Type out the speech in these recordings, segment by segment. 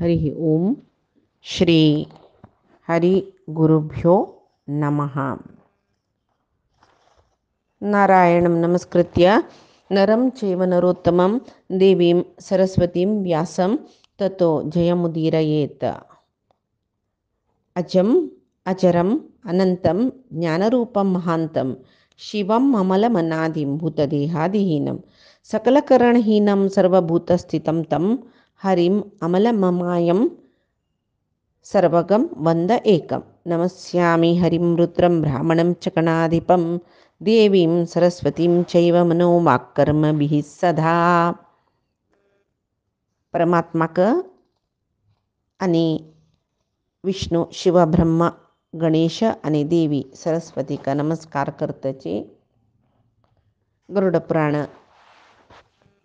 हरि ओम श्री हरि गुरुभ्यो नमः। नारायणं नमस्कृत्य नरं चैव नरोत्तमं देवीं सरस्वतीं व्यासं ततो जयमुदीरयेत्। अजम् अजरम् अनन्तं ज्ञानरूपं महान्तं शिवम् अमलमनादिं भूतदेहादिहीनं सकलकरणहीनं सर्वभूतस्थितं तं हरिम् अमलममायं सर्वगं वन्द एकं। नमस्यामि हरिं रुद्रं ब्राह्मणं च गणाधिपं देवीं सरस्वतीं चैव मनोवाक्कर्मभिः सदा. परमात्माक आणि विष्णू शिव ब्रह्मा गणेश आणि देवी सरस्वती का नमस्कार करतचे. गरुड पुराण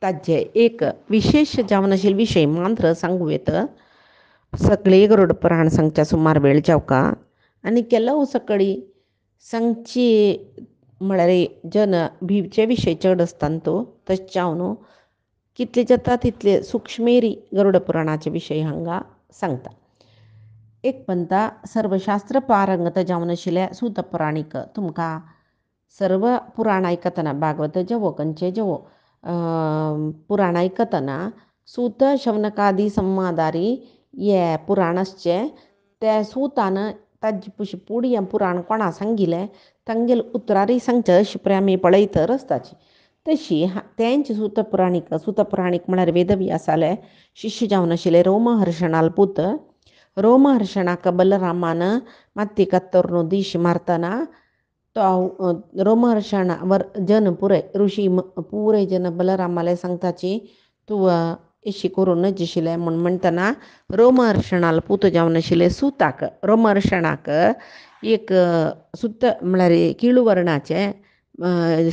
ताजे एक विशेष जावनशील विषय मात्र सांगूयेत. सगळे गरुड पुराण सांगच्या सुमार वेळ जावका आणि ಕೆಲವು सकाळी सांगची म्हळ्यार जन भिवचे विषय चड असतात तो तश्यावनू कितले जाता तितले सूक्ष्मेरी गरुड पुराणाचे विषय हांगा सांगता. एक म्हणता सर्वशास्त्र पारंगत जावन आशिल्ल्या सूत पुराणीक तुमकां सर्व पुराण आयकतना भागवत जवो कंचे जवो पुराण आयकतना सूत शौनकादी संवादारी ये पुराणसचे ते सूतान ताजे पुशी पुडी पुराण कोणा सांगिले तांगेल उतरारी सांगचे अशी प्रेमी पळयतर आसताची. तशी तेंचे सूतपुराणीक म्हळ्यार वेदव्यासाले शिष्य जावन आशिल्ले रोमहर्षणाल पूत. रोमहर्षणाक बलरामान माती कत्तोरनो दीश मारतना तो रोमहर्षण जन पुरे ऋषी पुरे जन बलरामाले सांगताची तूं इशी करून नजिशिले म्हूण म्हणटना रोमहर्षणाल पूत जावन आशिल्ले सुताक रोमहर्षणाक एक सुत म्हळ्यार किळू वर्णाचे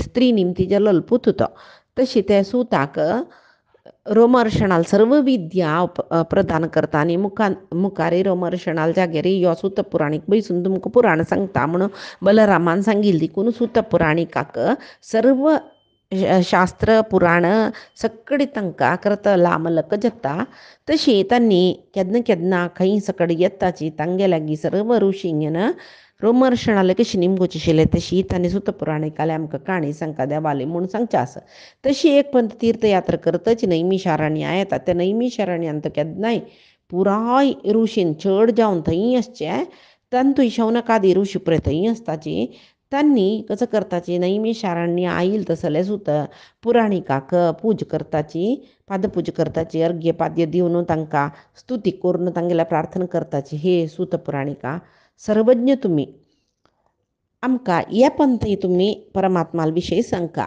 स्त्री निमती जल्लोलो पूत तो. तशी ते सुताक रोमहर्षणाल सर्व विद्या प्रदान करता आनी मुखारी रोमहर्षणाल जागेर यो सूत पुराणीक बैसून तुमकां पुराण सांगता म्हणून बलरामान सांगिल्ली देखून सूत पुराणिकाक सर्व शास्त्र पुराण सगळी तांकां करता लामलक जाता. तशी तांणी केदना केदना खंय सकडी येताची तांगे लागीं सर्व ऋषींगेन रोमहर्षणाले कशी निमगोची आशिल्ले तशी तांणी सूत पुराणिकाले आमकां काणी सांगता देवाली म्हूण सांगचे आसा. तशी एक पंत तीर्थयात्रा करतच नैमिशारण्या येता. त्या नैमिशारण्यांत केदनाय पुराय ऋषीन चड जावन थंय आसचे तांतूय शौनकादी ऋषी पळय थंय आसताची. तांणी कसं करताची नैमिशारण्य आयल तसले सूत पुराणिकाक पूज करताची पादपूज करताची अर्घ्य पाद्य दिवन तांकां स्तुती करून तांगेल्या प्रार्थना करताची. हे सूत पुराणिका सर्वज्ञ तुम्ही आमकां हे पंथी तुम्ही परमात्मा विशयी सांगता.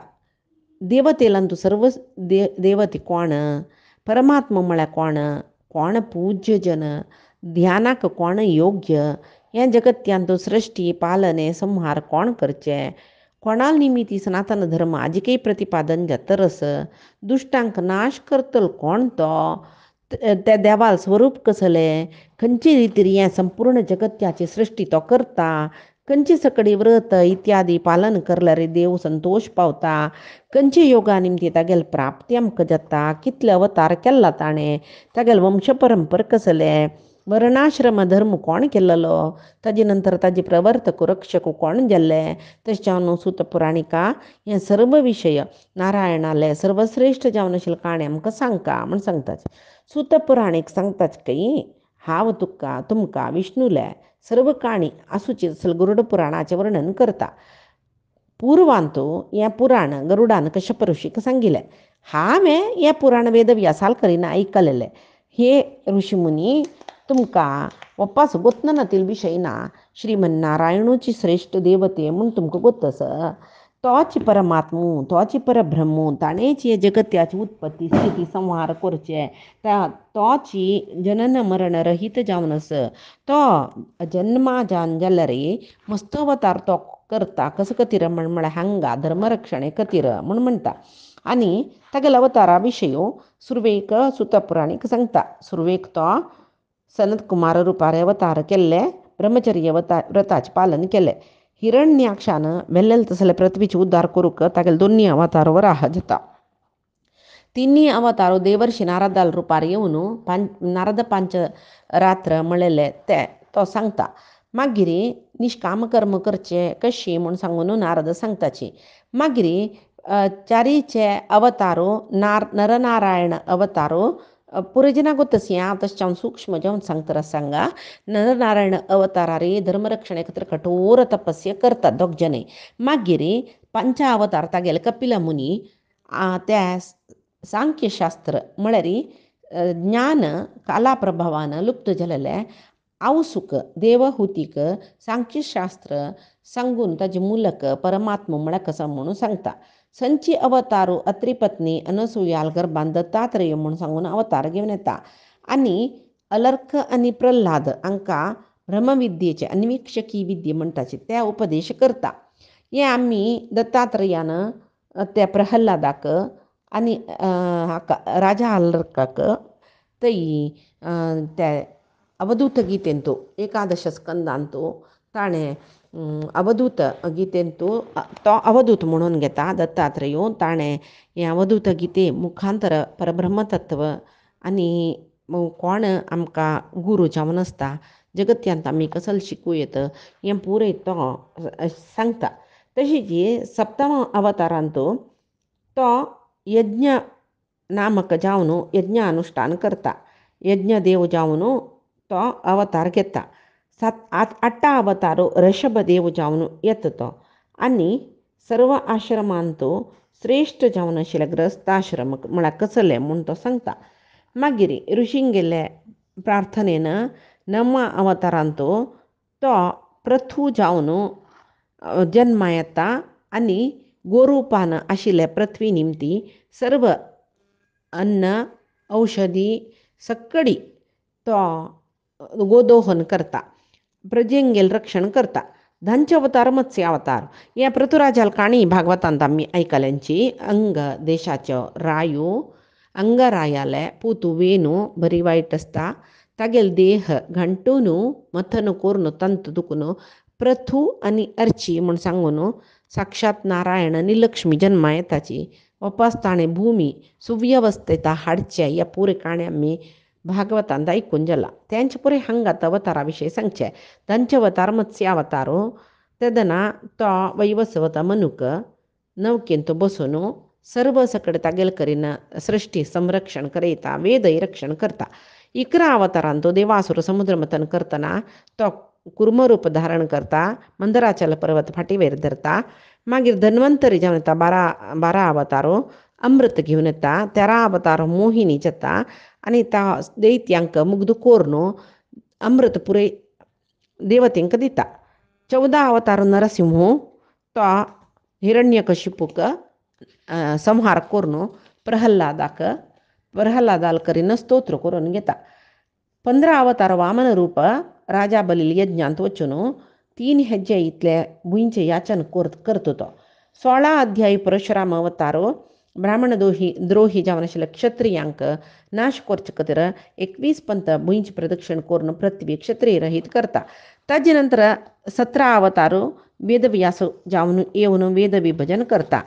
देवतेलां तूं सर्व देवते कोण परमात्मा म्हळ्यार कोण पूज्य जन ध्यानाक कोण योग्य हे जगत्यान तूं सृष्टी पालने संहार कोण करचे कोणाल निमित्ती सनातन धर्म आजिकय प्रतिपादन जातरस दुष्टांक नाश करतलो कोण तो त्या देवाल स्वरूप कसले खंयचे रितीर हें संपूर्ण जगत्याची सृष्टी तो करता खंयचे सकडी व्रत इत्यादी पालन करल्यार देव संतोष पावता खंयचे योगा निमती तागेल प्राप्ती आमकां जाता कितले अवतार केला ताणें तागेल वंश परंपर कसले वर्णाश्रम धर्म कोण केल्लो ताजे नंतर ताजे प्रवर्तक रक्षक कोण जाल्ले तशें सूत पुराणिका हे सर्व विशय नारायणाले सर्वश्रेष्ठ जावन आशिल्ले काणी आमकां सांगता म्हूण सांगतात. सूत पुराणीक सांगतात की हांव तुमकां विष्णूले सर्व काणी आसूची गरुड पुराणाचें वर्णन करता. पूर्वांतू हें पुराण गरुडान कश्यप ऋषीक सांगिल्लें. हांवें हें पुराण वेदव्यासाल करीन आयकलेलें. हे ऋषिमुनी तुमकां वपास गोतनातील विशय ना. श्रीमन्नारायणूची श्रेष्ठ देवते म्हूण तुमकां गोतस तोच परमात्मू तोच परब्रह्मू ताणेंच हे जगत्याची उत्पत्ती स्थिती संहार करचे तोच जनन मरण रहित जावन आस तो जन्मा जावन जाल्यार मस्त अवतार तो करता कसं खातीर म्हळ्यार हांगा धर्मरक्षणे खातीर म्हूण म्हणटा. आनी तागेल्या अवतारा विशयो सुरवेक सूत पुराणीक सांगता. सुरवेक तो सनत कुमार रुपारे अवतार केल्ले ब्रह्मचर्य व्रताचे पालन केले. हिरण्याक्षान वेल्लेल तसले पृथ्वीचे उद्धार करूक तागेले दोन्ही अवतार वराह जाता. तिन्ही अवतारो देवर्षी नारदाल रुपार येवन नारद पांच रात्र म्हणलेले ते तो सांगता. मागीर निष्काम कर्म करचे कशी म्हूण सांगून नारद सांगताची. मागीर चारीचे अवतारो नरनारायण अवतारो पुरजना गोतसी तशें सूक्ष्म जावन सांगता सांगा. नरनारायण अवतारारी धर्मरक्षणे खातीर कठोर तपस्या करतात दोग जने. मागीर पंच अवतार तागेले कपिल मुनी त्या सांख्यशास्त्र म्हळ्यार ज्ञान काला प्रभावान लुप्त जालेले आवसूक देवहुतीक सांख्यशास्त्र सांगून ताजे मूलक परमात्मा म्हळ्यार कसं म्हणून सांगता. संची अवतारू अत्री पत्नी अनसुयाल गर्भान दत्तात्रेय म्हणून सांगून अवतार घेवन येता. आनी अलर्क आनी प्रल्हाद हांकां ब्रह्मविद्येचे अन्वीक्षकी विद्ये म्हणटाचे ते उपदेश करता. हे आमी दत्तात्रेयान त्या प्रल्हादाक आनी राजा अलर्काक थंय त्या अवधूत गितेंतू एकादश स्कंदांतू ताणें अवधूत गितेंतू तो अवधूत म्हणून घेता दत्तात्रेय. ताणें हे अवधूत गिते मुखांतर परब्रह्मतत्व आनी कोण आमकां गुरू जावन आसता जगत्यांत आमी कसल शिकूं येत हें पुरय तो सांगता. तशीच सप्तम अवतारांतू तो यज्ञ नामक जावन यज्ञ अनुश्ठान करता. यज्ञ देव जावन तो अवतार घेता. आठा अवतारो ऋषभ देव जावन येता तो. आनी सर्व आश्रमांतू श्रेश्ठ जावन आशिल्ले ग्रस्ताश्रम म्हळ्यार कसले म्हूण तो सांगता. मागीर ऋषींगेले प्रार्थनेन नवमा अवतारांतू तो पृथू जावन जन्मा येता आनी गोरुपान आशिल्ले पृथ्वी निमती सर्व अन्न औषधी सकडी तो गोदोहन करता. प्रजेंगेल रक्षण करता. धंच अवतार मत्स्य अवतार हे पृथुराजाल काणी भागवतांत आमी आयकल्यांची. अंग देशाच्यो रायो अंगरायाले पूतू वेणू बरी वायट आसता. तागेल देह घंटून मथन करून तंत दुखून पृथू आनी अर्ची म्हूण सांगून साक्षात नारायण आनी लक्ष्मी जन्मा येताची. वापस ताणें भुमी सुव्यवस्थेता हाडचे ह्या पुरे काणी आमी भागवतांत आयकून जाला. तेंचे पुरे हांगात अवतारा विशयी सांगचे. तांचे अवतार मत्स्य अवतारो तेदना तो वैवस्वत मनुक नौकेंत बसून सर्व सकड तागेल करीन सृष्टी संरक्षण करयता. वेदय रक्षण करता. 11 अवतारांत देवासूर समुद्र मथन करतना तो कुर्मरूप धारण करता. मंदराचल पर्वत फाटीवेर धरता. मागीर धन्वंतरी जावन येता. 12 अवतारो अमृत घेवन येता. 13 अवतारो मोहिनी जाता आनी ता दैत्यांक मुग्ध करून अमृत पुरे देवतेंक दिता. 14 अवतारो नरसिंह तो हिरण्यकशिपूक संहार करून प्रल्हादाल करीन स्तोत्र करून घेता. 15 अवतारो वामन रूप राजा बलील यज्ञांत वचून 3 हेज्जे इतले भुंयचे याचन करता तो. 16 अध्यायी परशुराम अवतारो ब्राह्मण द्रोही जावन आशिल्ले क्षत्रियांक नाश करचे खातीर 21 पंत भुंयची प्रदक्षिण करून पृथ्वी क्षत्रिय रहीत करता. ताजे नंतर 17 अवतारो वेदव्यास जावन येवन वेद विभजन करता.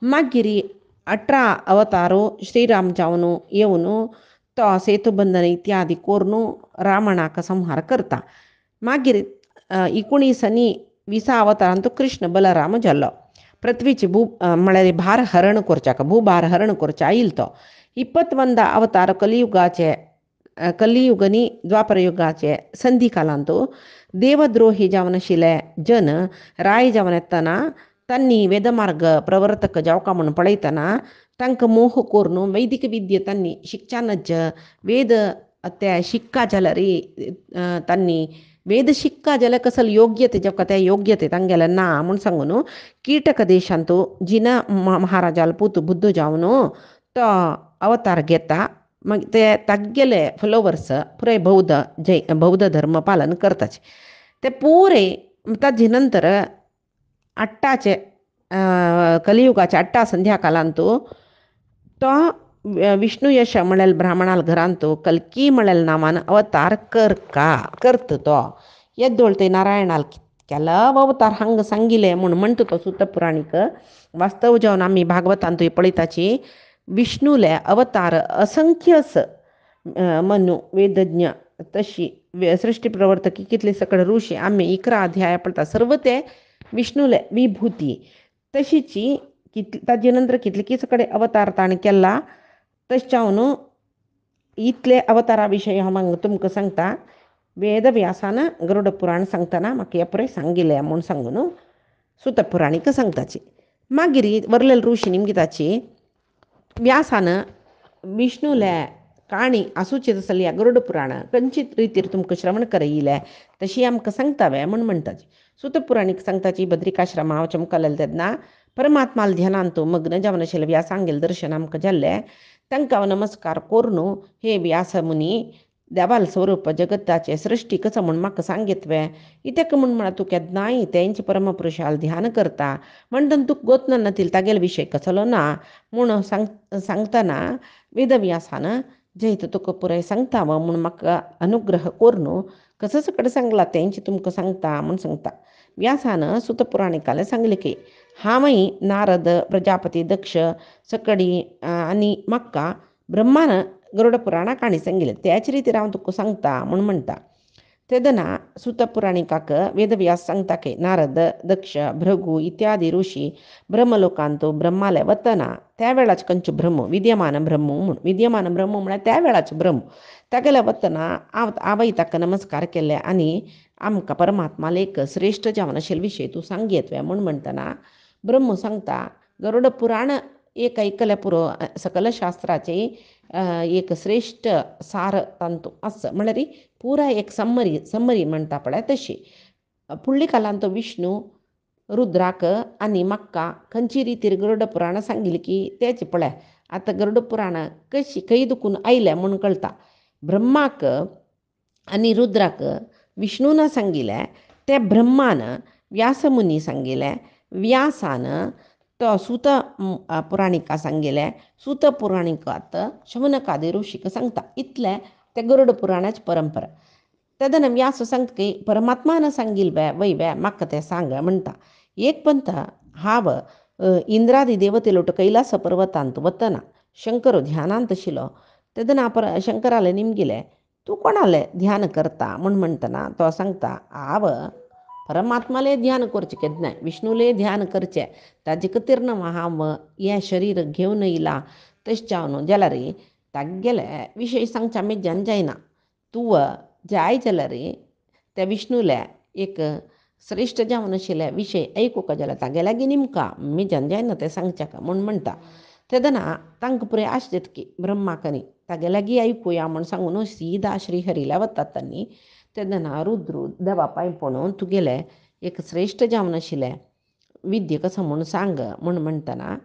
मागीर 18 अवतारो श्रीराम जावन येवन तो सेतुबंधन इत्यादी करून रावणाक संहार करता. मागीर 19 अवतारांत कृष्ण बलराम जालो. पृथ्वीचे म्हळ्यार भार हरण करच्याक भूभार हरण करच्या येईल तो. 21 अवतार कलियुगनी द्वापर युगाचे संधी कालांत देवद्रोही जावन आशिल्ले जन राय जावन येतना तांणी वेदमार्ग प्रवर्तक जावका म्हणून पळयतना तांकां मोह करून वैदिक विद्ये तांणी शिकच्यानच वेद ते शिक्का जाल्यार तांणी वेद शिक्का जाल्यार कसल योग्यते जावका त्या योग्यते तांगेले ना म्हूण सांगून कीटक देशांत जिना महाराजाल पूत बुद्ध जावन तो अवतार घेता. मागीर ते तागेले फॉलोवर्स पुराय बौद्ध धर्म पालन करताचे. ते पुरे ताजे नंतर 8 कलियुगाच्या 8 संध्या कालांत तो विष्णू यश म्हणल्यार ब्राह्मणाल घरांत कल्की म्हणल्यार नांवान अवतार करता तो. येद्दोळ ते नारायणाल केला अवतार हांगा सांगिले म्हूण म्हणटा तो सुत पुराणीक. वास्तव जावन आमी भागवतांत पळयताची विष्णूले अवतार असंख्यस मनु वेदज्ञ तशी सृष्टी प्रवर्तकी कितले सकळ ऋषी आम्ही 11 अध्याय पडता सर्व ते विष्णूले विभूती तशीची ताजे नंतर कितले की सकळे अवतार ताण केला तशावन इतले अवतारा विशयी हांव तुमकां सांगता. वेदव्यासान गरुड पुराण सांगतना म्हाका हे सांगिल्लें म्हूण सांगून सुतपुराणीक सांगताची. मागीर वरलेले ऋषी निमगिताची व्यासान विष्णूले काणी आसूची आसली गरुड पुराण खंयचीच रितीर तुमकां श्रवण करयिल्लें तशी आमकां सांगतावे म्हूण म्हणटाची. सुतपुराणीक सांगताची बद्रिकाश्रमा वचून मुखारलेले तेन्ना परमात्माल ध्यानांत मग्न जावन आशिल्ले व्यासांगेलें दर्शन आमकां जाल्लें. तांकां नमस्कार करून हे व्यास मुनी देवाल स्वरूप जगताचे सृष्टी कसं म्हूण म्हाका सांगितवे इत्याक म्हूण तूं केन्नाय तेंचे परमपुरुशाल ध्यान करता म्हणटन तुका गोतन नातील तागेले विशय कसलो ना म्हूण सांगतना वेदव्यासान जैत तुका पुराय सांगता म्हूण म्हाका अनुग्रह करून कसं सकट सांगला तेंचे तुमकां सांगता म्हूण सांगता. व्यासान सुतपुराणिकाले सांगले की हांवय नारद प्रजापती दक्ष सकडी आनी म्हाका ब्रह्मान गरुड पुराणा काणी सांगिल्ले त्याच रितीर हांव तुका सांगता म्हूण म्हणटा. तेदना सुतपुराणिकाक वेदव्यास सांगता की नारद दक्ष भृगू इत्यादी ऋषी ब्रह्मलोकांत ब्रह्माले वतना त्या वेळाच खंयचो ब्रह्म विद्यमान ब्रह्म म्हूण विद्यमान ब्रह्म म्हळ्यार त्या वेळाच ब्रह्म तागेले वतना हांवय ताका नमस्कार केले आनी आमकां परमात्माले एक श्रेश्ठ जावन आशिल्ले विशय तूं सांगयतवे म्हूण म्हणटना ब्रह्म सांगता गरुड पुराण एक ऐकल्या पुरो सकल शास्त्राचे एक श्रेष्ठ सार तांतू असं म्हळ्यार पुरा एक समरी म्हणटा पळय तशी. फुडली कालांत विष्णू रुद्राक आनी म्हाका खंयची रितीर गरुड पुराण सांगिल्ली की तेच पळय आतां गरुड पुराण कशी खंय दुखून आयलें म्हूण कळटा. ब्रह्माक आनी रुद्राक विष्णून सांगिल्लें ते ब्रह्मान व्यासमुनी सांगिल्लें व्यासान तो सुत पुराणिका सांगिल्लें सुत पुराणिकात शौनकादी ऋषीक सांगता इतलें ते गरुड पुराणाची परंपरा. तेदना व्यास सांगता की परमात्मान सांगिल्लें वय म्हाका तें सांग म्हणटा. एक पंत हांव इंद्रादी देवते लोट कैलास पर्वतांत वतना शंकर ध्यानांत आशिल्लो तेदना शंकराले निमगिलें तूं कोणालें ध्यान करता म्हूण म्हणटना तो सांगता हांव परमात्माले ध्यान करचें केन्नाय विष्णूले ध्यान करचें ताजे खातीर न्हू हांव हें शरीर घेवन येयलां तशें जावन जाल्यार तागेले विशय सांगचे मेज्यान जायना. तूं जाय जाल्यार त्या विष्णूले एक श्रेश्ठ जावन आशिल्ले विशय आयकूंक जाल्यार तागे लागीं निमका मेज्यान जायना तें सांगचें म्हूण म्हणटा. तेदना तांकां पुराय आश जाता की ब्रह्माकनी तागे लागीं आयकुया म्हूण सांगून सीदा श्रीहरीला वतात तांणी. तेदना रुद्रू देवा पांय पडून तुगेले एक श्रेश्ठ जावन आशिल्लें विद्य कसो म्हूण सांग म्हूण म्हणटना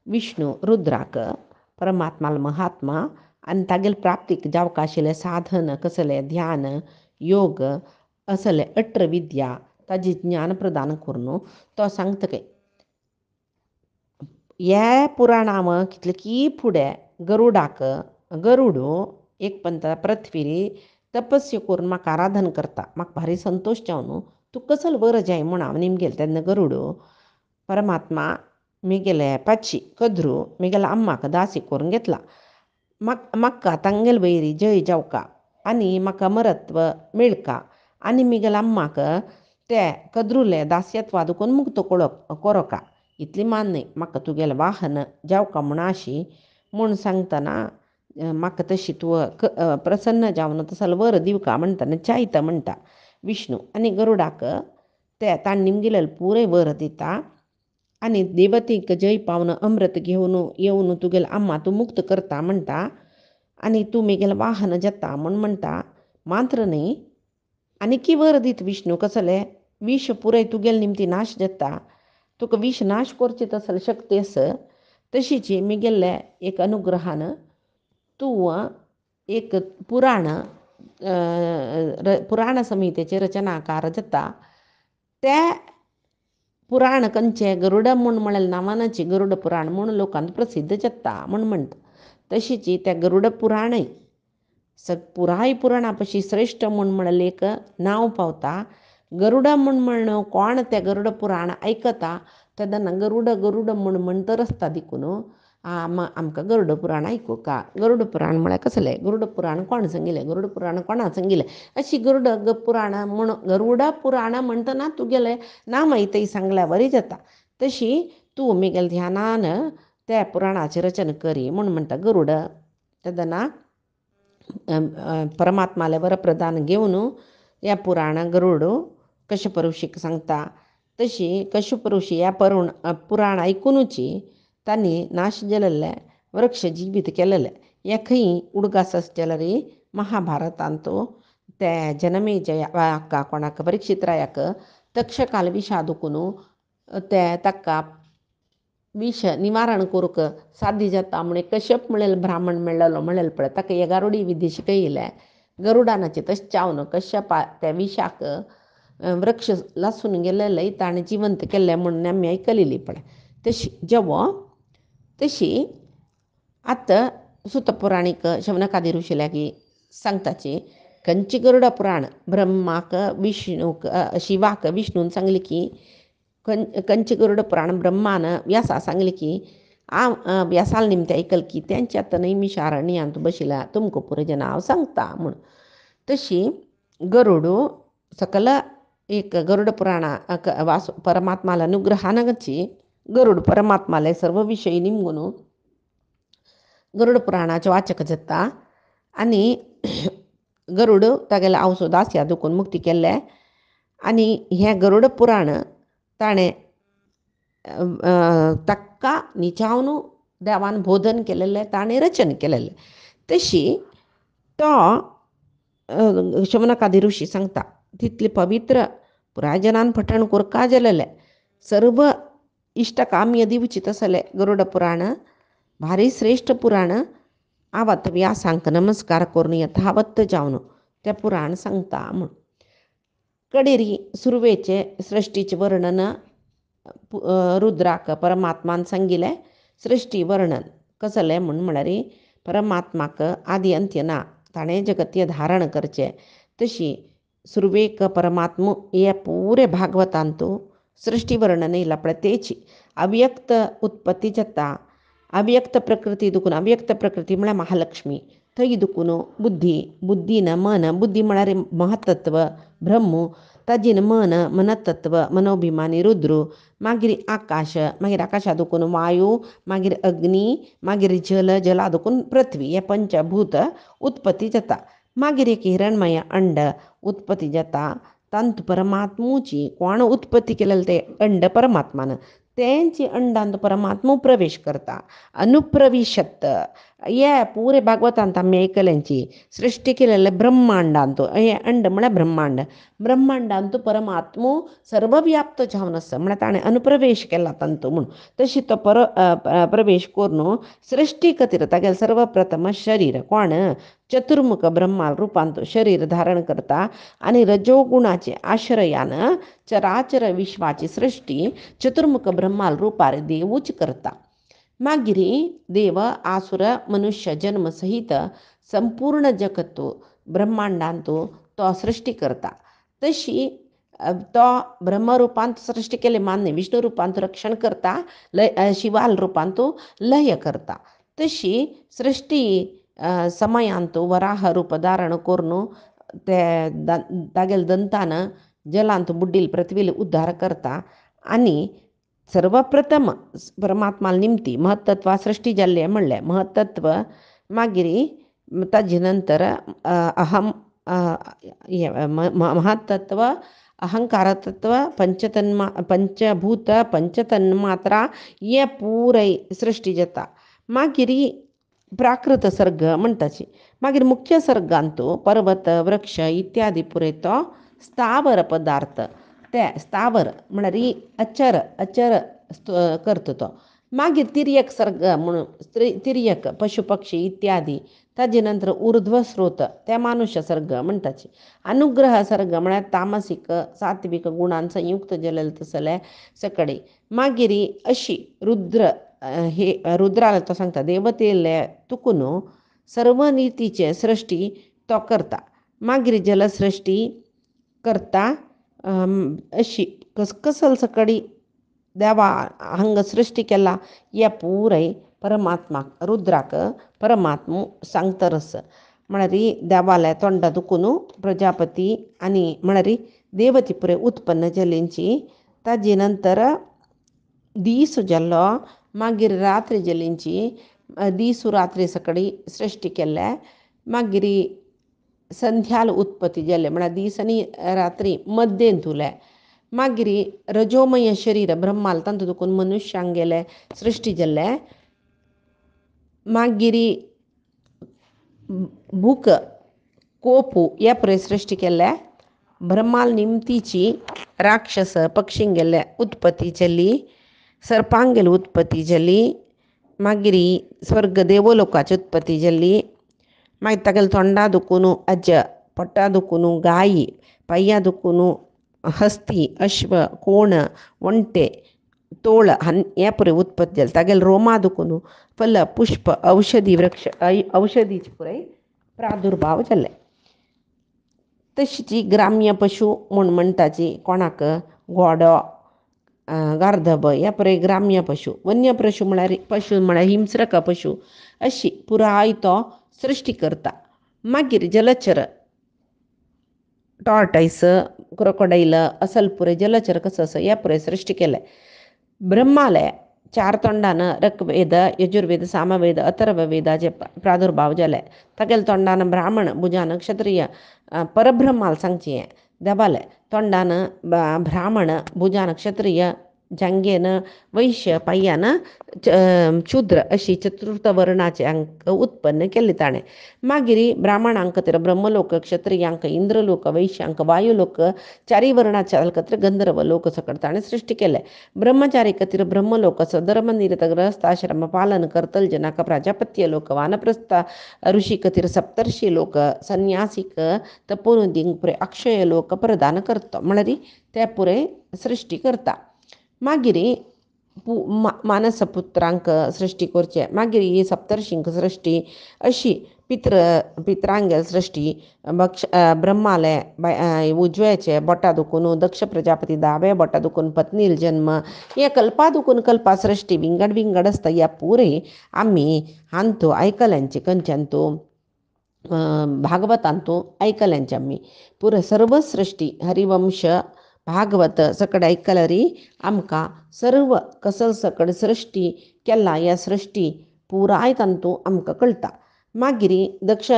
विष्णू रुद्राक परमात्माल महात्मा आनी तागेले प्राप्तीक जावका आशिल्लें साधन कसलें ध्यान योग असलें 18 विद्या ताजी ज्ञान प्रदान करून तो सांगता की हे पुराणाम कितले की फुडें गरुड एक पंत पृथ्वी तपस्या करून म्हाका आराधन करता म्हाका भारी संतोश जावन तूं कसलो वर जाय म्हूण हांव निमगेलें तेन्ना गरुड परमात्मा म्हगेले पाची कद्रू म्हगेल्या अम्माक दासी करून घेतला. म्हाका तांगेल वैरी जय जावका आनी म्हाका अमरत्व मेळका आनी म्हगेल्या अम्माक ते कद्रुले दास्यत्वाद करून मुक्त कोरोका इतली मान्य म्हाका तुगेलें वाहन जावका म्हूण आशी म्हूण सांगतना म्हाका तशी तूं प्रसन्न जावन तसलो वर दिवका म्हणटना चायता म्हणटा विष्णू आनी गरुडाक ते ताणें निमगेलें पुरे वर दिता आनी देवतेक जय पावन अमृत घेवन येवन तुगेले अम्मा तूं मुक्त करता म्हणटा आनी तूं म्हगेलें वाहन जाता म्हूण म्हणटा. मात्र न्ही आनीक वर दिता विष्णू कसलें विश पुराय तुगेले निमती नाश जाता तुका विश नाश करचें तसलें शक्ती आस तशीच म्हगेले एक अनुग्रहान तूं एक पुराण संहितेचे रचनाकार जाता. ते पुराण खंयचे गरुड म्हूण म्हळ्यार नांवानाची गरुड पुराण म्हूण लोकांत प्रसिद्ध जाता म्हूण म्हणटा. तशीच त्या गरुड पुराणय पुराय पुराणा पशी श्रेश्ठ म्हूण म्हळ्यार एक नांव पावता. गरुड म्हूण म्हणून कोण तें गरुड पुराण आयकता तेदना गरुड म्हूण म्हणटर आसता देखून आमकां गरुड पुराण आयकूं का. गरुड पुराण म्हळ्यार कसलें, गरुड पुराण कोण सांगिल्लें, गरुड पुराण कोणा सांगिल्लें, अशी गरुड पुराण म्हण गरुड पुराण म्हणटना तुगेलें नांव थंय सांगल्यार बरी जाता. तशी तूं म्हगेल्या ध्यानान त्या पुराणाचें रचन करी म्हूण म्हणटा गरुड. तेदना परमात्माले वरप्रदान घेवन ह्या पुराण गरुड कश्यप ऋषीक सांगता. तशी कश्यप ऋषी ह्या पुराण आयकुनूची तांणी नाश जाल्ले वृक्ष जिवीत केलेले. हे खंय उडगास जाल्यार महाभारतांत ते जनमेजया कोणाक परीक्षित रायाक तक्षकाल विशा दुखून ते ताका विश निवारण करूंक साध्य जाता म्हणून कश्यप म्हणलेलो ब्राह्मण मेळ्ळलो म्हणलेलो पळय, ताका हे गारुडी विद्या शिकयले. गरुडानाचे तशें चावन कश्यपा त्या विशाक वृक्ष लासून गेलेले ताणें जिवंत केल्लें म्हणून आमी आयकलेली पळय. तशी आतां सुतपुराणीक शौनकादी ऋषी लागीं सांगताची खंयची गरुड पुराण ब्रह्माक विष्णूक शिवाक विष्णून सांगली की खंयची गरुड पुराण ब्रह्मान व्यासा सांगली की व्यासाल निमते आयकल की त्यांच्या आतां नैमिशारण्यांत बशिल्या तुमकां पुरो जन हांव सांगता म्हूण. तशी गरुड सकल एक गरुड पुराणा परमात्माला अनुग्रहानाची गरुड परमात्माले सर्व विशय निमगून गरुड पुराणाचे वाचक जाता. आनी गरुड तागेले आवसो दास्या दुखून मुक्ती केल्ले. आनी हें गरुड पुराण ताणें ताका निचावन देवान बोधन केलेलें, ताणें रचन केलेलें. तशी तो शौनकादी ऋषी सांगता तितलें पवित्र पुराय जनान पठण करता जालेलें सर्व इश्ट काम्य दिवची तसलें गरुड पुराण भारी श्रेश्ठ पुराण. हांव आतां व्यासांक नमस्कार करून यथावत जावन तें पुराण सांगता म्हूण. कडेरी सुरवेचे सृश्टीचें वर्णन रुद्राक परमात्मान सांगिल्लें. सृश्टी वर्णन कसलें म्हळ्यार परमात्माक आदी अंत्य ना, ताणें जगतीय धारण करचें. तशी सुरवेक परमात्म हे पुरे भागवतांत सृश्टी वर्णन येयलां पळय तेची अव्यक्त उत्पत्ती जाता. अव्यक्त प्रकृती दुखून अव्यक्त प्रकृती म्हळ्यार महालक्ष्मी थंय दुखून बुद्धीन मन, बुद्धी म्हळ्यार महतत्व ब्रह्म, ताजीन मन मनतत्व मनोभिमानी रुद्र, मागीर आकाश, मागीर आकाशा दुखून वायू, मागीर अग्नी, मागीर जल, जला दुखून पृथ्वी, हे पंचभूत उत्पत्ती जाता. मागीर एक हिरणमय अंड उत्पत्ती जाता. तांत परमात्मूची कोण उत्पत्ती केलेलें ते अंड परमात्मान, तेंची अंडांत परमात्मो प्रवेश करता. अनुप्रविशत हे पुरे भागवतांत आमी आयकल्यांची सृश्टी केलेले ब्रह्मांडांत हे अंड म्हळ्यार ब्रह्मांडांत परमात्मो सर्वव्याप्त जावन आसा म्हळ्यार ताणें अनुप्रवेश केला तांत म्हूण. तशी तो प्रवेश करून सृश्टी खातीर तागेलें सर्वप्रथम शरीर कोण चतुर्मुख ब्रह्मा रुपांत शरीर धारण करता. आनी रजोगुणाचे आश्रयान चराचर विश्वाची सृश्टी चतुर्मुख ब्रह्माल रुपार देवूच करता. मागीर देव आसुर मनुष्य जन्म सहित संपूर्ण जगत ब्रह्मांडांत तो सृश्टी करता. तशी तो ब्रह्मरुपांत सृश्टी केले मान्य, विष्णू रुपांत रक्षण करता, शिवाल रुपांत लय करता. तशी सृश्टी समयांत वराह रूप धारण करून ते तागेले दंतान जलांत बुड्डील पृथ्वील उद्धार करता. आनी सर्वप्रथम परमात्माल निमती महत्तत्वा सृश्टी जाल्लें म्हणलें महत्तत्व. मागीर ताजे नंतर अहम महत्तत्व, अहंकारतत्व, पंचभूत, पंचतन्मात्रा हे पुराय सृश्टी जाता. मागीर प्राकृत सर्ग म्हणटाची. मागीर मुख्य सर्गांत पर्वत वृक्ष इत्यादी पुरय तो स्थावर पदार्थ, ते स्थावर म्हळ्यार अचर करता तो. मागीर तिर्यक सर्ग म्हणून तिर्यक पशु पक्षी इत्यादी. ताजे नंतर ऊर्ध्व स्रोत ते मानुष्य सर्ग म्हणटाची. अनुग्रह सर्ग म्हळ्यार तामसीक सात्विक गुणान संयुक्त जालेले तसले सकडी. मागीर अशी रुद्र हे रुद्राला तो सांगता देवतेले तुकून सर्व नितीचे सृश्टी तो करता. मागीर जलसृश्टी करता. अशी कसल सकडी देवा हांगा सृश्टी केला हे पुराय परमात्माक रुद्राक परमात्मू सांगतरस. म्हळ्यारी देवाले तोंडा दुखून प्रजापती आणि म्हळ्यारी देवती पुरे उत्पन्न जलींची. ताजे नंतर दीस जाल्लो मागीर रात्री जलींची. दिसू रात्री सकडी सृश्टी केल्या. मागीर संध्याल उत्पत्ती जाले म्हळ्यार दीस आनी रात्री मध्येन तुले. मागीर रजोमय शरीर ब्रह्माल तांतू दुखून मनुश्यांक गेले सृश्टी जाल्ले. मागीर भूक कोपू हे पळय सृश्टी केल्ले. ब्रह्माल निमतीची राक्षस पक्षींक गेल्ले उत्पत्ती जाली. सर्पांक गेली उत्पत्ती जाली. मागीर स्वर्ग देवलोकाची उत्पत्ती जाली. मागीर तागेले तोंडा दुखून अज, पोटा दुखून गायी, पांयां दुखून हस्ती, अश्व, कोण, वंटे, तोळ हे पुरे उत्पत्ती जाली. तागेले रोमां दुखून फल, पुष्प, औषधी वृक्ष औषधीचे पुरे प्रादुर्भाव जाले. तशीच ग्राम्य पशु म्हूण म्हणटाची कोणाक घोडो, गार्धब हे पळय ग्राम्य पशु. वन्य पशु म्हळ्यार हिंस्रक पशु. अशी पुराय तो सृश्टी करता. मागीर जलचर टॉर्टायस, क्रोकोडायल असल पुरे जलचर कसो आसा हे पुरे सृश्टी केले. ब्रह्माले 4 तोंडान ऋग्वेद, यजुर्वेद, सामवेद, अथर्ववेदाचे प्रादुर्भाव जाले. तागेले तोंडान ब्राह्मण, भुजान क्षत्रिय परब्रह्माल सांगचे. देवाले तोंडान ब्राह्मण, भुजान क्षत्रिय, जांगेन वैश्य, पांयान शूद्र अशी चतुर्थ वर्णाचे अंक उत्पन्न केले ताणें. मागीर ब्राह्मणांक खातीर ब्रह्मलोक, क्षत्रियांक इंद्रलोक, वैश्यांक वायुलोक, 4 वर्णाचे खातीर गंधर्व लोक सकट ताणें सृश्टी केले. ब्रह्मचारी खातीर ब्रह्मलोक, धर्मनिरत ग्रहस्थाश्रम पालन करतल जनाक प्राजापत्य लोक, वानप्रस्थ ऋषी खातीर सप्तर्षी लोक, संन्यासीक तपोनिधींक पुरे अक्षय लोक प्रदान करता. म्हळ्यार ते पुरे सृश्टी करता. मागीर मानसपुत्रांक सृश्टी करचे. मागीर ही सप्तर्षींक सृश्टी अशी पित्रांक सृश्टी. ब्रह्माले उजव्याचे बोटा दुखून दक्ष प्रजापती दावे बोटा दुखून पत्नील जन्म. हे कल्पा दुखून कल्पा सृश्टी विंगड विंगड आसता. ह्या पुरे आमी हांतू आयकल्यांचे खंयच्यांतू भागवतांतू आयकल्यांचे आमी पुरे सर्व सृश्टी हरिवंश भागवत सकड आयकल्यारी आमकां सर्व कसल सकड सृश्टी केला ह्या सृश्टी पुराय तांतू आमकां कळटा. मागीर दक्ष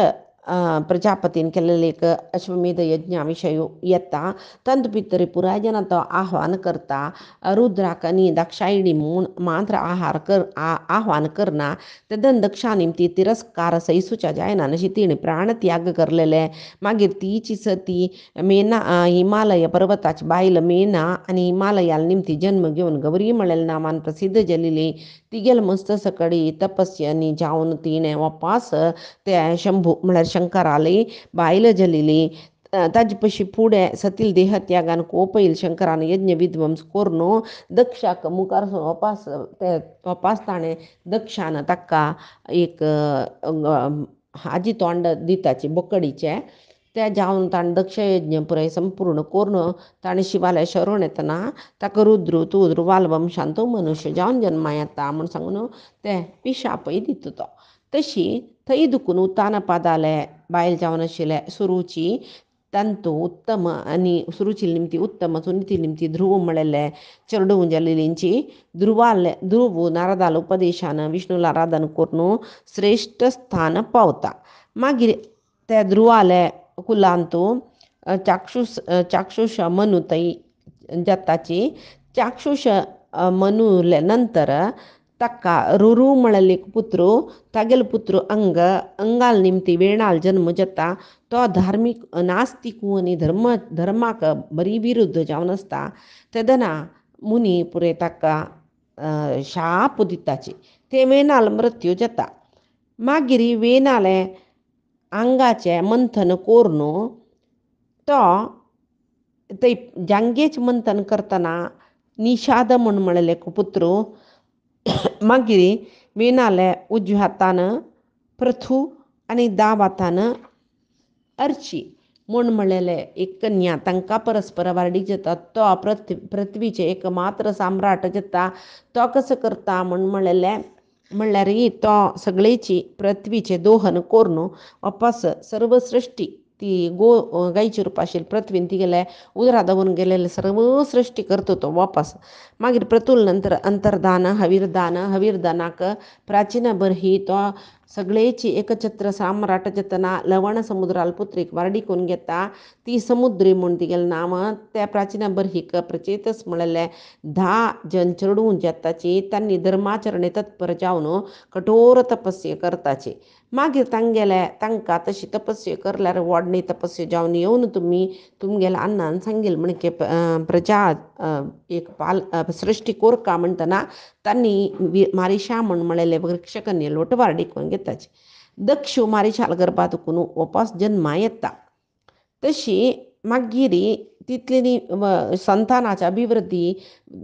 प्रजापतीन केलेले एक अश्वमेध यज्ञा विशय येता. तांतू भितर पुराय जाणां तो आव्हान करता. रुद्राक आनी दक्षायणी म्हूण मात्र आव्हान करना. तेदन दक्षा निमती तिरस्कार सैसूच्या जायना अशी तिणें प्राण त्याग करलेले. मागीर तिची सती मेना हिमालय पर्वताची बायल मेना आनी हिमालयाल निमती जन्म घेवन गौरी म्हळेल्या नांवान प्रसिद्ध जालेली. तिगेल मस्त सकडी तपस्यांनी जावन तिणें वापस ते शंभू म्हळ्यार शंकराली बायल जालेली. ताजे पशी फुडें सतील देहत्यागान कोपयल शंकरान यज्ञ विध्वंस करून दक्षाक मुखार वापस ताणें दक्षान ताका एक हाजी तोंड दिताची बोकडीचे. ते जावन ताणें दक्ष यज्ञ पुराय संपूर्ण करून ताणें शिवालय शरण येतना ताका रुद्र तूं ध्रुवाल वंशान तूं मनुश्य जावन जन्मा येता म्हूण सांगून ते पिशापय दिता तो. तशी थंय दुखून उतान पादाले बायल जावन आशिल्ले सुरुची तांतू उत्तम आनी सुरुची निमती उत्तम, सुनीती निमती ध्रुव म्हळेले चेडू जालेलींची. ध्रुव नारदाल उपदेशान विष्णूला आराधन करून श्रेष्ठ स्थान पावता. मागीर ते ध्रुवाले कुलांतू चाक्षुष मनु थंय जाताची. चाक्षुष मनुले नंतर ताका रुरू म्हळेले पुत्र, तागेलो पुत्र अंगाल निमती वेणाल जन्म जाता. तो धार्मीक नास्तिकू आनी धर्माक बरी विरुद्ध जावन आसता. तेदना मुनी पुरे ताका शाप दिताची. ते वेनाल मृत्यू जाता. मागीर वेनाले आंगाचे मंथन करून तो थंय जांगेचें मंथन करतना निषाद म्हळेले पुत्र. मागीर वेनाले उजव्या हातान पृथू आनी दाव हातान अर्ची म्हणलेले एक कन्या. तांकां परस्पर वारडी जाता. तो पृथ्वीचे एकमात्र सम्राट जाता. तो कसो करता म्हळेले म्हणल्यार तो सगळेची पृथ्वीचे दोहन करून वापस सर्व सृष्टी ती गायची रूप आशिल्ली पृथ्वीन ती गेल्या उदरा दवरून गेलेले सर्व सृष्टी करतो तो वापस मागीर प्रतूल नंतर अंतर्धान हवीरदानाक प्राचीन बरही तो सगळेची एकछत्र साम्राट जतना लवण समुद्राल पुत्रीक वारडिकून घेता ती समुद्री म्हूण तिगेलें नांव त्या प्राचीन बरहीक प्रचेतस म्हणलेले 10 जन चेडूं जेताची तांणी धर्माचरणे तत्पर जावन कठोर तपस्ये करताची मागीर तांकां तशी तपस्ये करल्यार व्हडली तपस्ये जावन येवन तुमगेल्या अन्नान सांगेल म्हणके प्रजा एक सृष्टी कोरका म्हणटना तांणी मारिशा म्हूण म्हणलेले वृक्षकन्ये लोट वारडिकून घेताची दक्षू मारिशाल गर्भातकून वापस जन्मा येता तशी मागीर तितली संतानाची अभिवृद्धी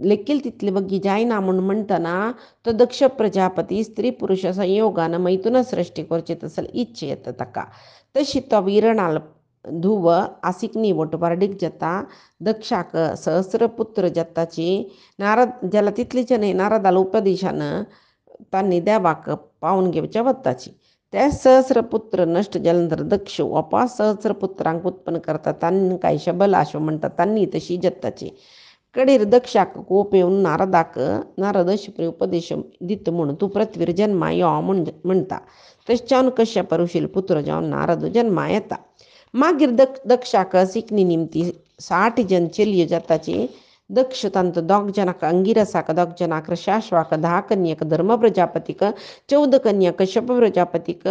लेखील तितली बग्गी जायना म्हणटना तो दक्ष प्रजापती स्त्री पुरुष संयोगान मैथुन सृष्टी करची तसल इच्छे येता ताका तशी तो वीरणाल धुव आसिकनी वट वारडीक जाता दक्षाक सहस्रपुत्र जाताची नारद ज्याला तितलीचे न्ही नारदाला उपदेशान तांणी देवाक पावून घेवचे वताची ते सहस्रपुत्र नश्ट जाल्यानंतर दक्ष वापस सहस्रपुत्रांक उत्पन्न करता तांकां शबलाश्व म्हणटा तांणी तशी जत्ताची कडेर दक्षाक कोप येवन नारद अशी उपदेश दित म्हूण तूं पृथ्वीर जन्मा यो म्हणटा तशें कश्यप ऋषील पुत्र जावन नारद जन्मा येता मागीर दक्षाक सिकनी निमती 60 जन चेल्यो जाताची दक्ष तांत 2 जनाक अंगिरसाक 2 जनाक शाश्वाक 10 कन्याक धर्म प्रजापतीक 14 कन्या कश्यप प्रजापतीक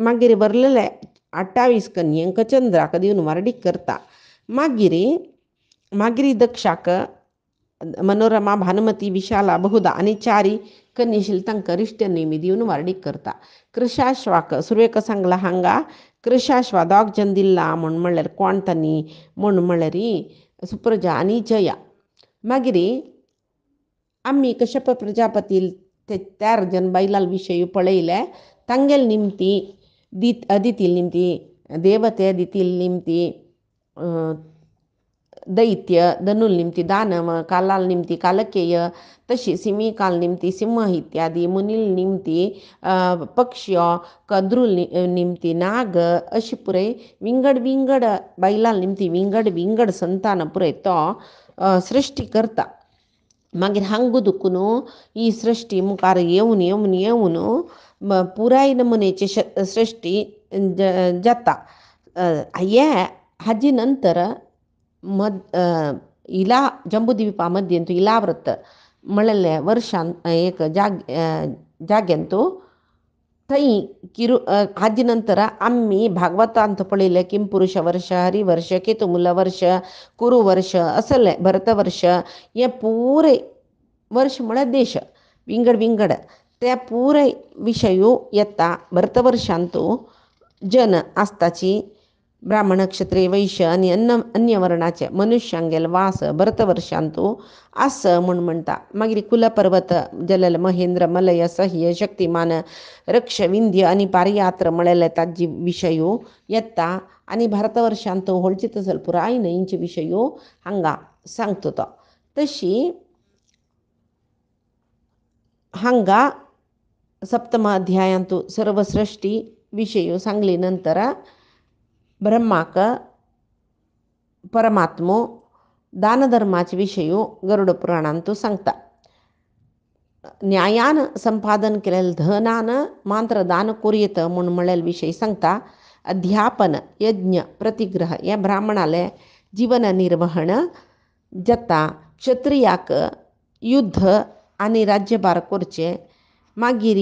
मागीर बरलेले 28 कन्यांक चंद्राक दिवन वारडीक करता मागीर दक्षाक मनोरमा भानुमती विशाला बहुधा आनी 4 कन्येशील तांकां रिश्ट नेमी दिवन वारडीक करता कृशाश्वाक सुरवेक सांगला हांगा कृशाश्वा 2 जन दिल्ला म्हूण म्हणल्यार कोण तांणी म्हूण म्हणल्यार सुप्रजा आनी जया मागीर आमी कश्यप प्रजापती ते 4 जन बायलाल विशयी पळयले तांगेल निमती अदितील निमती देवते दितील निमती दैत्य धनुल निमती दानव कालाल निमती कालकेय तशी सिमिकाल निमती सिंह इत्यादी मुनील निमती पक्ष्य कद्रुल निमती नाग अशी पुरय विंगड बायलाल निमती विंगड संतान पुरय तो सृष्टी करता मागीर हांगू दुखून ही सृष्टी मुखार येवन पुराय नमुनेची सृष्टी जाता हाजी नंतर इला जंबूद्वीपा मध्यंतू इलाव्रत म्हणलेले वर्षान एक जाग्यांतू थंय हाजी नंतर आम्ही भागवतांत पळयले किम पुरुष वर्ष हरिवर्ष केतुमूल वर्ष कुरु वर्ष असले भरत वर्ष हे पुरे वर्ष म्हळ्यार देश विंगड त्या पुरे विशयू येता भरतवर्षांतू जन आसताची ब्राह्मण क्षत्रिय वैश्य आनी अन्य वर्णाचे मनुष्यांगेल वास भरतवर्षांतू आस म्हूण म्हणटा मागीर कुलपर्वत जलल महेंद्र मलय सह्य शक्तिमान रक्ष विंध्य आनी पारयात्र म्हळेले ताजी विशयू येता आनी भारतवर्षांतू होळची तसल पुराय न्हंयचे विशयू हांगा सांगतो तो तशी हांगा सप्तम अध्यायांतू सर्व सृष्टी विशयू सांगली नंतर ब्रह्माक परमात्मो दानधर्माचे विशयू गरुड पुराणांतू सांगता न्यायान संपादन केलेले धनान मात्र दान कोरयेत म्हूण म्हणलेले विशय सांगता अध्यापन यज्ञ प्रतिग्रह हे ब्राह्मणाले जीवन निर्वहण जाता क्षत्रियाक युद्ध आनी राज्यभार करचे मागीर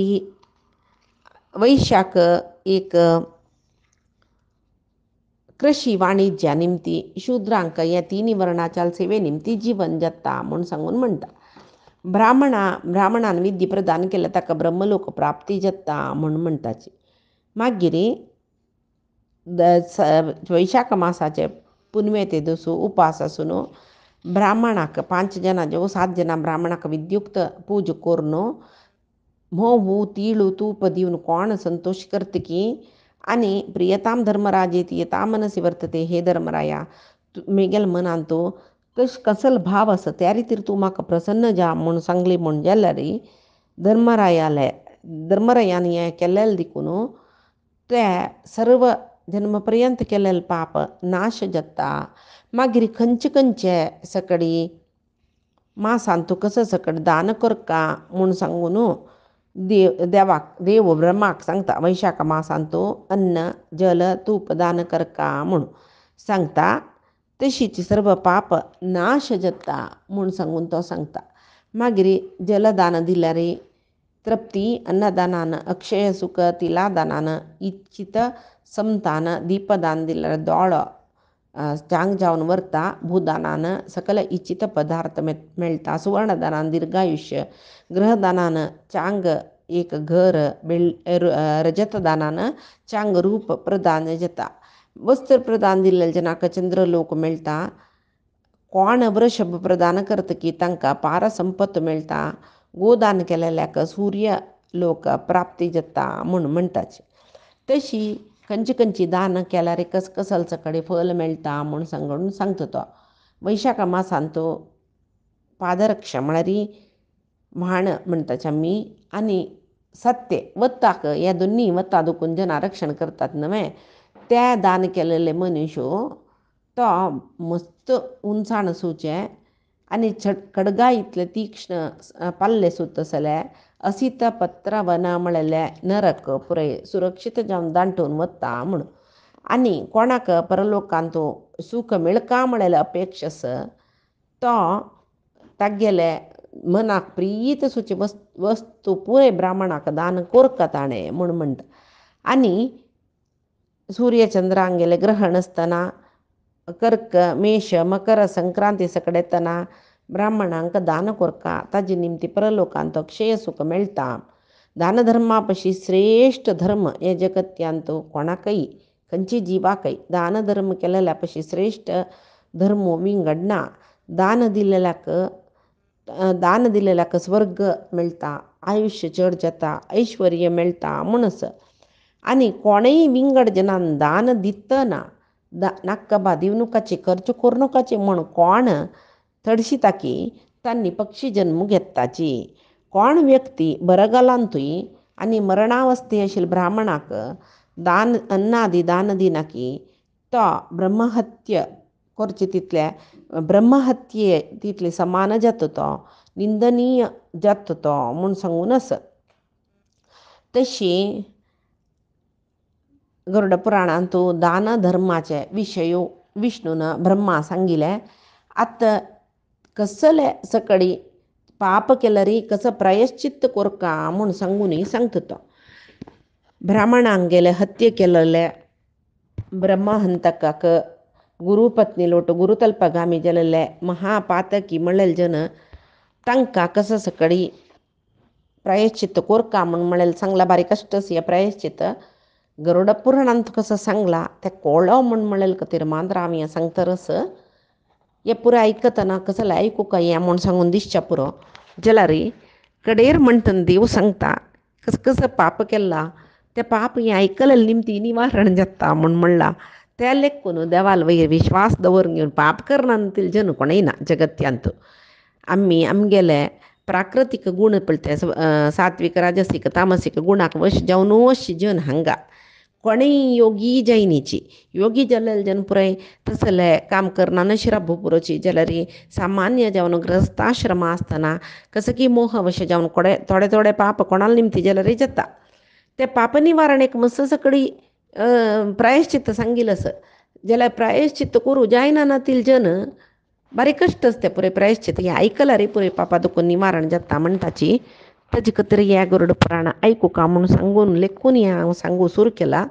वैश्याक एक कृषी वाणिज्या निमती शूद्रांक या 3 वर्णाच्या सेवे निमती जीवन जाता म्हूण सांगून म्हणटा ब्राह्मणान विद्या प्रदान केल्या ताका ब्रह्मलोक प्राप्ती जाता म्हूण म्हणटाची मागीर वैशाख मासाचे पुनवे ते दसू उपास आसून ब्राह्मणाक 5 जनां 7 जनां ब्राह्मणाक विद्युक्त पूज करून म्होवू तिळू तूप दिवन कोण संतोष करतकी आनी प्रियताम धर्मराजेती येता मनसी वर्तते हे धर्मराया मेगेल मनान तूं कसल भाव आसा त्या रितीर तूं म्हाका प्रसन्न जा म्हूण सांगली म्हूण जाल्यार धर्मरायाले धर्मरायान हें केल्लें देखून ते सर्व जन्मपर्यंत केलेलें पाप नाश जाता. मागीर खंयचे सकडी मासान तूं कसो सकट दान करका म्हूण सांगून देव ब्रह्माक सांगता. वैशाख मासान तूं अन्न जल तूप दान करका म्हूण सांगता. तशीच सर्व पाप नाश जाता म्हूण सांगून तो सांगता. मागीर जलदान दिल्यार तृप्ती, अन्नदानान अक्षय सुख, तिलादानान इच्छित समतान, दीपदान दिल्यार दोळो चांग जावन व्हरता, भूदानान सकल इच्छित पदार्थ मेळटा, सुवर्णदानान दीर्घायुष्य, ग्रहदानान चांग एक घर, रजतदानान चांग रूप प्रदान जाता. वस्त्र प्रदान दिल्ल्या जनाक चंद्रलोक मेळटा. कोण वृषभ प्रदान करता की तांकां पार संपत मेळटा. गोदान केलेल्याक सूर्य लोक प्राप्ती जाता म्हूण म्हणटाचे. तशी खंयची दान केल्यार कसकसल सकडी फल मेळटा म्हूण सांगता तो. वैशाख मासान तो पादरक्षा म्हळ्यार व्हाण म्हणटाचे आमी आनी सत्य वताक ह्या दोनी वता दुखून जना रक्षण करतात न्हय ते दान केलेले मनुष्य तो मस्त उंचाण सुचे आनी खडगा इतले तीक्ष्ण पल्ले सुतसले असित पत्र वन म्हळ्यार नरक पुराय सुरक्षीत जावन दांटून वता म्हूण. आनी कोणाक परलोकांत सूख मेळका म्हळ्यार अपेक्षस तो तागेले मनाक प्रीत सुचे वस्तू पुरे ब्राह्मणाक दान कोरता ताणें म्हूण म्हणटा. आनी सूर्यचंद्रांगेले ग्रहण आसतना कर्क मेष मकर संक्रांती सकड येतना ब्राह्मणांक दान कोरता. ताजे निमती परलोकांत अक्षय सुख मेळटा. दानधर्मा पशी श्रेश्ठ धर्म हे जगत्यांत कोणाकय खंयची जिवाकय दान धर्म केलेल्या पशी श्रेश्ठ धर्म विंगडना. दान दिलेल्याक स्वर्ग मेळटा, आयुष्य चड जाता, ऐश्वर्य मेळटा म्हणस. आनी कोणय विंगड जनान दान दितना नाका बा दिवनुकाचे खर्च करूनकाचे म्हूण कोण थडशिता की तांणी पक्षी जन्म घेताची. कोण व्यक्ती बरगालांतूय आनी मरणावस्थे आशिल्ल्या ब्राह्मणाक दान अन्नादी दान दिना की तो ब्रह्महत्य करचे तितले ब्रह्महत्ये तितले समान जाता तो निंदनीय जाता तो म्हूण सांगून आसा. तशी गरुड पुराणांत दान धर्माचे विशय विष्णून ब्रह्मा सांगिले. आतां कसले सकडी पाप केल्यार कसं प्रायश्चित्त कोरका म्हूण सांगून सांगता तो. ब्राह्मणांगेले हत्ये केलेले ब्रह्महंतकाक गुरुपत्नी लोट गुरुतल्पगामी जालेले महापातकी म्हणलेले जन तांकां कसं सकडी प्रायश्चित्त कोरका म्हूण म्हळें सांगला. बारीक कष्टस या प्रायश्चित्त गरुड पुराणांत कसं सांगला ते कोळो म्हूण म्हळेल तिरमांद्र आमी सांगतरस हे पुरो आयकतना कसले आयकूं काय हें म्हूण सांगून दिसच्या पुरो जाल्यार कडेर म्हणटना देव सांगता कसं पाप केला ते पाप हें आयकलेलें निमती निवारण जाता म्हूण म्हणला. त्या लेखून देवाल वयर विश्वास दवरून घेवन पाप करना जन कोणय ना जगत्यांत. आमी आमगेले प्राकृतीक गूण पळते सात्वीक राजसीक तामसीक गुणाक वश जावन अशी जन हांगा कोणय योगी जायनीची योगी जाल्लेले जन पुराय तसले काम करना नशिराब पुरोची जाल्यार सामान्य जावन ग्रस्ताश्रमा आसतना कसं की मोहवश जावन थोडे पाप कोणाला निमती जाल्यार जाता. ते पाप निवारणेक मस्त सकडी प्रायश्चित्त सांगिलस जाल्यार प्रायश्चित्त करूं जायना नातील जन बारीक कश्ट असते पुरे प्रायश्चित्त हें आयकल्यार पुरे पापा दुखून निवारण जाता म्हणटाची. ताजे खातीर ह्या गरुड पुराण आयकूं का म्हूण सांगून लेखून हांव सांगू सुरू केला.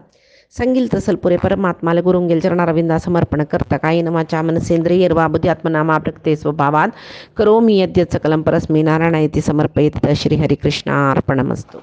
सांगिल तसल पुरे परमात्माले गुरुंगेल चरणारविंदा समर्पण करता. कायेन वाचा मनसेंद्रियैर्वा बुद्ध्यात्मना प्रकृते स्वभावात् करोमि यद्यत् सकलं परस्मै नारायणायति समर्पयेत्. श्रीहरिकृष्णार्पणमस्तु.